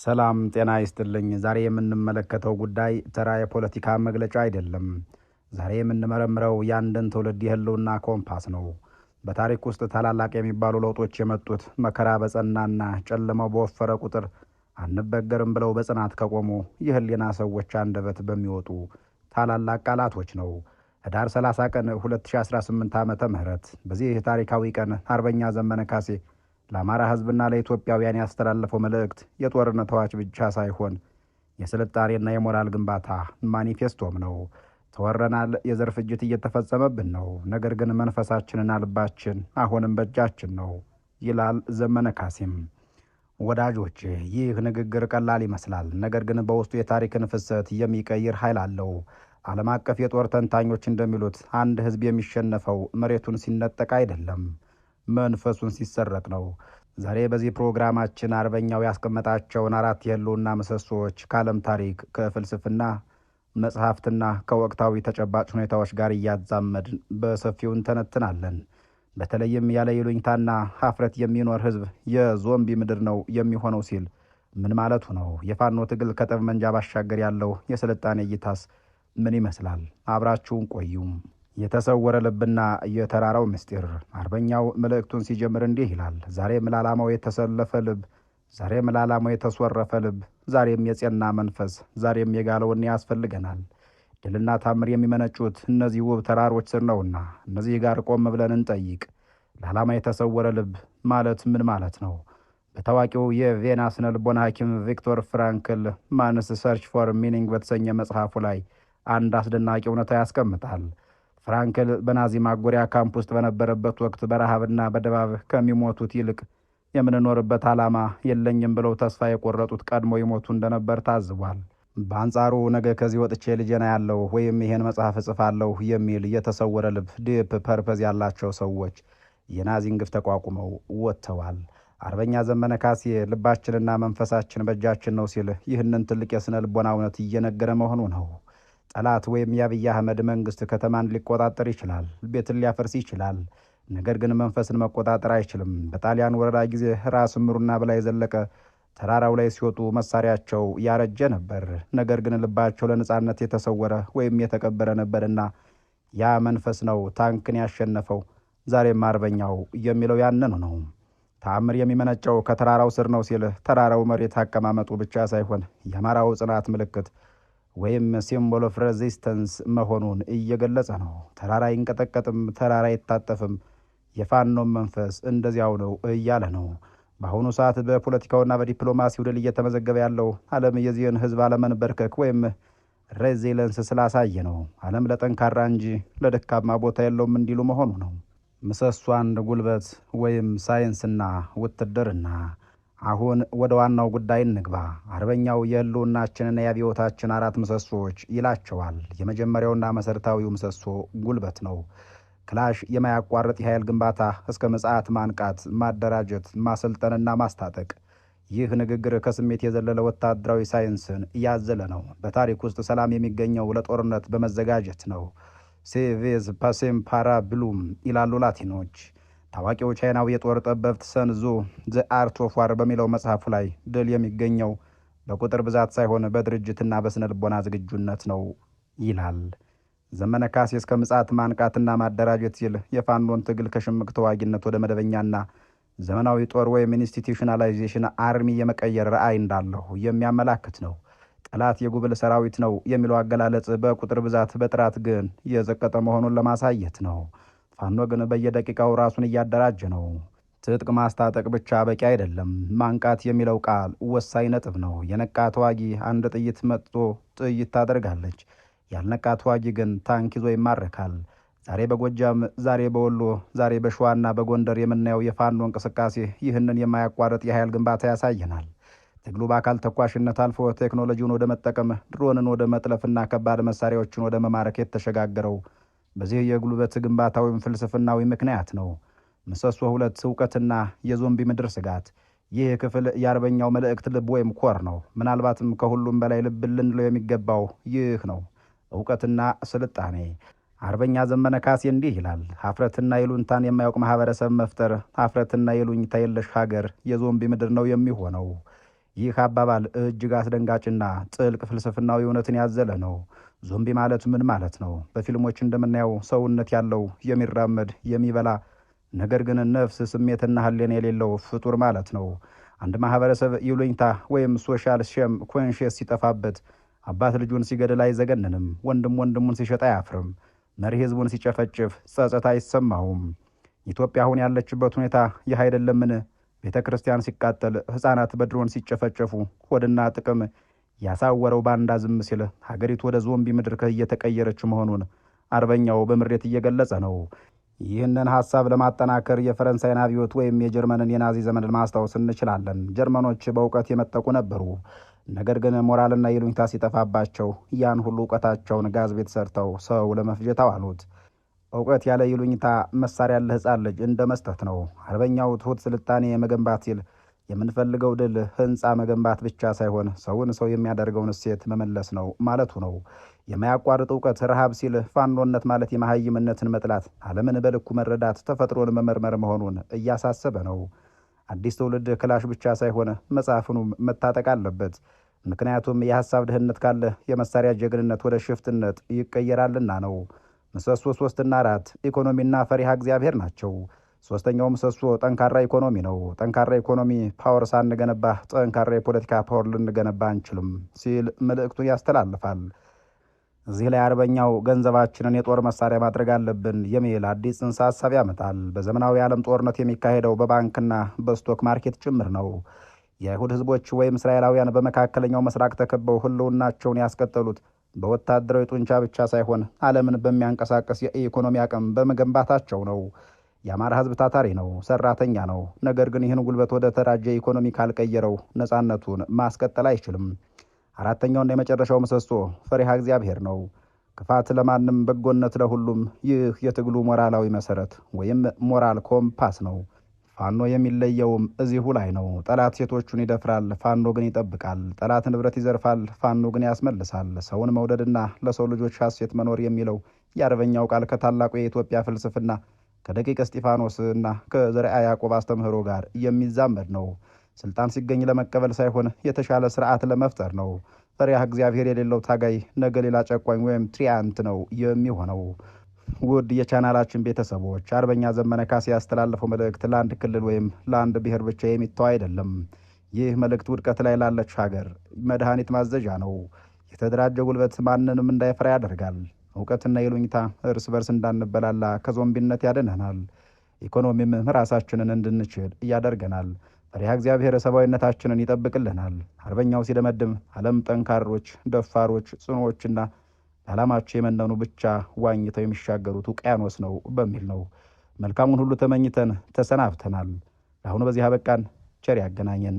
ሰላም ጤና ይስጥልኝ። ዛሬ የምንመለከተው ጉዳይ ተራ የፖለቲካ መግለጫ አይደለም። ዛሬ የምንመረምረው የአንድን ትውልድ የህልውና ኮምፓስ ነው። በታሪክ ውስጥ ታላላቅ የሚባሉ ለውጦች የመጡት መከራ በጸናና ጨለማው በወፈረ ቁጥር አንበገርም ብለው በጽናት ከቆሙ የህሊና ሰዎች አንደበት በሚወጡ ታላላቅ ቃላቶች ነው። ህዳር 30 ቀን 2018 ዓመተ ምህረት በዚህ ታሪካዊ ቀን አርበኛ ዘመነ ካሴ ለአማራ ህዝብና ለኢትዮጵያውያን ያስተላለፈው መልእክት የጦርነት አዋጅ ብቻ ሳይሆን የስልጣኔና የሞራል ግንባታ ማኒፌስቶም ነው። ተወረናል፣ የዘር ፍጅት እየተፈጸመብን ነው፣ ነገር ግን መንፈሳችንና ልባችን አሁንም በእጃችን ነው ይላል ዘመነ ካሴም። ወዳጆች፣ ይህ ንግግር ቀላል ይመስላል፣ ነገር ግን በውስጡ የታሪክን ፍሰት የሚቀይር ኃይል አለው። ዓለም አቀፍ የጦር ተንታኞች እንደሚሉት አንድ ህዝብ የሚሸነፈው መሬቱን ሲነጠቅ አይደለም፣ መንፈሱን ሲሰረቅ ነው። ዛሬ በዚህ ፕሮግራማችን አርበኛው ያስቀመጣቸውን 4 የህልውና ምሰሶዎች ከዓለም ታሪክ፣ ከፍልስፍና መጽሐፍትና ከወቅታዊ ተጨባጭ ሁኔታዎች ጋር እያዛመድን በሰፊው እንተነትናለን። በተለይም ያለ ይሉኝታና ሀፍረት የሚኖር ህዝብ የዞምቢ ምድር ነው የሚሆነው ሲል ምን ማለቱ ነው? የፋኖ ትግል ከጠመንጃ ባሻገር ያለው የስልጣኔ እይታስ ምን ይመስላል? አብራችሁን ቆዩም። የተሰወረ ልብና የተራራው ምስጢር። አርበኛው መልእክቱን ሲጀምር እንዲህ ይላል። ዛሬም ለዓላማው የተሰለፈ ልብ፣ ዛሬም ለዓላማው የተስወረፈ ልብ፣ ዛሬም የጸና መንፈስ፣ ዛሬም የጋለውን ያስፈልገናል። ድልና ታምር የሚመነጩት እነዚህ ውብ ተራሮች ስር ነውና እነዚህ ጋር ቆም ብለን እንጠይቅ። ለዓላማ የተሰወረ ልብ ማለት ምን ማለት ነው? በታዋቂው የቬና ስነ ልቦና ሐኪም ቪክቶር ፍራንክል ማንስ ሰርች ፎር ሚኒንግ በተሰኘ መጽሐፉ ላይ አንድ አስደናቂ እውነታ ያስቀምጣል። ፍራንክል በናዚ ማጎሪያ ካምፕ ውስጥ በነበረበት ወቅት በረሃብና በድባብ ከሚሞቱት ይልቅ የምንኖርበት ዓላማ የለኝም ብለው ተስፋ የቆረጡት ቀድሞ ይሞቱ እንደነበር ታዝቧል። በአንጻሩ ነገ ከዚህ ወጥቼ ልጄና ያለው ወይም ይሄን መጽሐፍ እጽፋለሁ የሚል የተሰወረ ልብ ዲፕ ፐርፐዝ ያላቸው ሰዎች የናዚን ግፍ ተቋቁመው ወጥተዋል። አርበኛ ዘመነ ካሴ ልባችንና መንፈሳችን በእጃችን ነው ሲል ይህንን ትልቅ የስነ ልቦና እውነት እየነገረ መሆኑ ነው። ጠላት ወይም የአብይ አህመድ መንግስት ከተማን ሊቆጣጠር ይችላል፣ ቤትን ሊያፈርስ ይችላል። ነገር ግን መንፈስን መቆጣጠር አይችልም። በጣሊያን ወረራ ጊዜ ራስ ምሩና በላይ ዘለቀ ተራራው ላይ ሲወጡ መሳሪያቸው ያረጀ ነበር፣ ነገር ግን ልባቸው ለነጻነት የተሰወረ ወይም የተቀበረ ነበርና ያ መንፈስ ነው ታንክን ያሸነፈው። ዛሬም አርበኛው የሚለው ያንኑ ነው። ተአምር የሚመነጨው ከተራራው ስር ነው ሲል ተራራው መሬት አቀማመጡ ብቻ ሳይሆን የአማራው ጽናት ምልክት ወይም ሲምቦል ኦፍ ሬዚስተንስ መሆኑን እየገለጸ ነው። ተራራ አይንቀጠቀጥም፣ ተራራ አይታጠፍም፣ የፋኖም መንፈስ እንደዚያው ነው እያለ ነው። በአሁኑ ሰዓት በፖለቲካውና በዲፕሎማሲው ድል እየተመዘገበ ያለው ዓለም የዚህን ህዝብ አለመንበርከክ ወይም ሬዚለንስ ስላሳየ ነው። ዓለም ለጠንካራ እንጂ ለደካማ ቦታ የለውም እንዲሉ መሆኑ ነው። ምሰሶ አንድ ጉልበት ወይም ሳይንስና ውትድርና። አሁን ወደ ዋናው ጉዳይ እንግባ። አርበኛው የህልውናችንና የአብዮታችን 4 ምሰሶዎች ይላቸዋል። የመጀመሪያውና መሰረታዊው ምሰሶ ጉልበት ነው። ክላሽ የማያቋርጥ የኃይል ግንባታ እስከ ምጽአት ማንቃት፣ ማደራጀት፣ ማሰልጠንና ማስታጠቅ። ይህ ንግግር ከስሜት የዘለለ ወታደራዊ ሳይንስን እያዘለ ነው። በታሪክ ውስጥ ሰላም የሚገኘው ለጦርነት በመዘጋጀት ነው። ሴቬዝ ፓሴም ፓራ ብሉም ይላሉ ላቲኖች። ታዋቂው ቻይናዊ የጦር ጠበብት ሰንዙ ዘ አርት ኦፍ ዋር በሚለው መጽሐፉ ላይ ድል የሚገኘው በቁጥር ብዛት ሳይሆን በድርጅትና በስነ ልቦና ዝግጁነት ነው ይላል። ዘመነ ካሴ እስከ ምጽአት ማንቃትና ማደራጀት ሲል የፋኖን ትግል ከሽምቅ ተዋጊነት ወደ መደበኛና ዘመናዊ ጦር ወይም ኢንስቲትዩሽናላይዜሽን አርሚ የመቀየር ራዕይ እንዳለው የሚያመላክት ነው። ጠላት የጉብል ሰራዊት ነው የሚለው አገላለጽ በቁጥር ብዛት በጥራት ግን የዘቀጠ መሆኑን ለማሳየት ነው። ፋኖ ግን በየደቂቃው ራሱን እያደራጀ ነው። ትጥቅ ማስታጠቅ ብቻ በቂ አይደለም። ማንቃት የሚለው ቃል ወሳኝ ነጥብ ነው። የነቃ ተዋጊ አንድ ጥይት መጥቶ ጥይት ታደርጋለች። ያልነቃ ተዋጊ ግን ታንክ ይዞ ይማረካል። ዛሬ በጎጃም፣ ዛሬ በወሎ፣ ዛሬ በሸዋና በጎንደር የምናየው የፋኖ እንቅስቃሴ ይህንን የማያቋርጥ የኃይል ግንባታ ያሳየናል። ትግሉ በአካል ተኳሽነት አልፎ ቴክኖሎጂውን ወደ መጠቀም፣ ድሮንን ወደ መጥለፍና ከባድ መሳሪያዎችን ወደ መማረክ የተሸጋገረው በዚህ የጉልበት ግንባታ ወይም ፍልስፍናዊ ምክንያት ነው። ምሰሶ 2 እውቀትና የዞምቢ ምድር ስጋት። ይህ ክፍል የአርበኛው መልእክት ልብ ወይም ኮር ነው። ምናልባትም ከሁሉም በላይ ልብ ልንለው የሚገባው ይህ ነው፣ እውቀትና ስልጣኔ። አርበኛ ዘመነ ካሴ እንዲህ ይላል። ሀፍረትና ይሉኝታን የማያውቅ ማህበረሰብ መፍጠር፣ ሀፍረትና ይሉኝታ የለሽ ሀገር የዞምቢ ምድር ነው የሚሆነው። ይህ አባባል እጅግ አስደንጋጭና ጥልቅ ፍልስፍናዊ እውነትን ያዘለ ነው። ዞምቢ ማለት ምን ማለት ነው? በፊልሞች እንደምናየው ሰውነት ያለው የሚራመድ የሚበላ ነገር ግን ነፍስ ስሜትና ህሊና የሌለው ፍጡር ማለት ነው። አንድ ማህበረሰብ ይሉኝታ ወይም ሶሻል ሼም ኮንሽስ ሲጠፋበት አባት ልጁን ሲገድል አይዘገንንም። ወንድም ወንድሙን ሲሸጥ አያፍርም። መሪ ህዝቡን ሲጨፈጭፍ ጸጸት አይሰማውም። ኢትዮጵያ አሁን ያለችበት ሁኔታ ይህ አይደለምን? ቤተ ክርስቲያን ሲቃጠል፣ ህፃናት በድሮን ሲጨፈጨፉ፣ ሆድና ጥቅም ያሳወረው ባንዳ ዝም ሲል ሀገሪቱ ወደ ዞምቢ ምድር እየተቀየረች መሆኑን አርበኛው በምሬት እየገለጸ ነው። ይህንን ሀሳብ ለማጠናከር የፈረንሳይን አብዮት ወይም የጀርመንን የናዚ ዘመንን ማስታወስ እንችላለን። ጀርመኖች በእውቀት የመጠቁ ነበሩ። ነገር ግን ሞራልና ይሉኝታ ሲጠፋባቸው ያን ሁሉ እውቀታቸውን ጋዝ ቤት ሰርተው ሰው ለመፍጀት አዋሉት። እውቀት ያለ ይሉኝታ መሳሪያ ለህፃን ልጅ እንደ መስጠት ነው። አርበኛው ትሁት ስልጣኔ መገንባት ሲል የምንፈልገው ድል ህንፃ መገንባት ብቻ ሳይሆን ሰውን ሰው የሚያደርገውን እሴት መመለስ ነው ማለቱ ነው። የማያቋርጥ እውቀት ረሃብ ሲል ፋኖነት ማለት የመሃይምነትን መጥላት፣ ዓለምን በልኩ መረዳት፣ ተፈጥሮን መመርመር መሆኑን እያሳሰበ ነው። አዲስ ትውልድ ክላሽ ብቻ ሳይሆን መጽሐፍኑም መታጠቅ አለበት። ምክንያቱም የሐሳብ ድህነት ካለ የመሳሪያ ጀግንነት ወደ ሽፍትነት ይቀየራልና ነው። ምሰሶ 3ና 4 ኢኮኖሚና ፈሪሃ እግዚአብሔር ናቸው። ሶስተኛው ምሰሶ ጠንካራ ኢኮኖሚ ነው። ጠንካራ ኢኮኖሚ ፓወር ሳንገነባ ጠንካራ የፖለቲካ ፓወር ልንገነባ አንችልም ሲል መልእክቱን ያስተላልፋል። እዚህ ላይ አርበኛው ገንዘባችንን የጦር መሳሪያ ማድረግ አለብን የሚል አዲስ ጽንሰ ሐሳብ ያመጣል። በዘመናዊ ዓለም ጦርነት የሚካሄደው በባንክና በስቶክ ማርኬት ጭምር ነው። የአይሁድ ህዝቦች ወይም እስራኤላውያን በመካከለኛው ምስራቅ ተከበው ህልውናቸውን ያስቀጠሉት በወታደራዊ ጡንቻ ብቻ ሳይሆን ዓለምን በሚያንቀሳቀስ የኢኮኖሚ አቅም በመገንባታቸው ነው። የአማራ ህዝብ ታታሪ ነው፣ ሰራተኛ ነው። ነገር ግን ይህን ጉልበት ወደ ተራጀ ኢኮኖሚ ካልቀየረው ነፃነቱን ማስቀጠል አይችልም። አራተኛውና የመጨረሻው ምሰሶ ፈሪሃ እግዚአብሔር ነው። ክፋት ለማንም በጎነት ለሁሉም። ይህ የትግሉ ሞራላዊ መሰረት ወይም ሞራል ኮምፓስ ነው። ፋኖ የሚለየውም እዚሁ ላይ ነው። ጠላት ሴቶቹን ይደፍራል፣ ፋኖ ግን ይጠብቃል። ጠላት ንብረት ይዘርፋል፣ ፋኖ ግን ያስመልሳል። ሰውን መውደድና ለሰው ልጆች ሐሴት መኖር የሚለው የአርበኛው ቃል ከታላቁ የኢትዮጵያ ፍልስፍና ከደቂቀ እስጢፋኖስ እና ከዘርዓ ያዕቆብ አስተምህሮ ጋር የሚዛመድ ነው። ስልጣን ሲገኝ ለመቀበል ሳይሆን የተሻለ ስርዓት ለመፍጠር ነው። ፈሪሃ እግዚአብሔር የሌለው ታጋይ ነገ ሌላ ጨቋኝ ወይም ትሪያንት ነው የሚሆነው። ውድ የቻናላችን ቤተሰቦች አርበኛ ዘመነ ካሴ ያስተላለፈው መልእክት ለአንድ ክልል ወይም ለአንድ ብሔር ብቻ የሚተው አይደለም። ይህ መልእክት ውድቀት ላይ ላለች ሀገር መድኃኒት ማዘዣ ነው። የተደራጀ ጉልበት ማንንም እንዳይፈራ ያደርጋል። እውቀትና ይሉኝታ እርስ በርስ እንዳንበላላ ከዞምቢነት ያድነናል። ኢኮኖሚም ራሳችንን እንድንችል ያደርገናል። ፈሪሃ እግዚአብሔር ሰብአዊነታችንን ይጠብቅልናል። አርበኛው ሲደመድም ዓለም ጠንካሮች፣ ደፋሮች፣ ጽኖዎችና ዓላማቸው የመነኑ ብቻ ዋኝተው የሚሻገሩት ውቅያኖስ ነው በሚል ነው። መልካሙን ሁሉ ተመኝተን ተሰናብተናል። ለአሁኑ በዚህ አበቃን። ቸር ያገናኘን።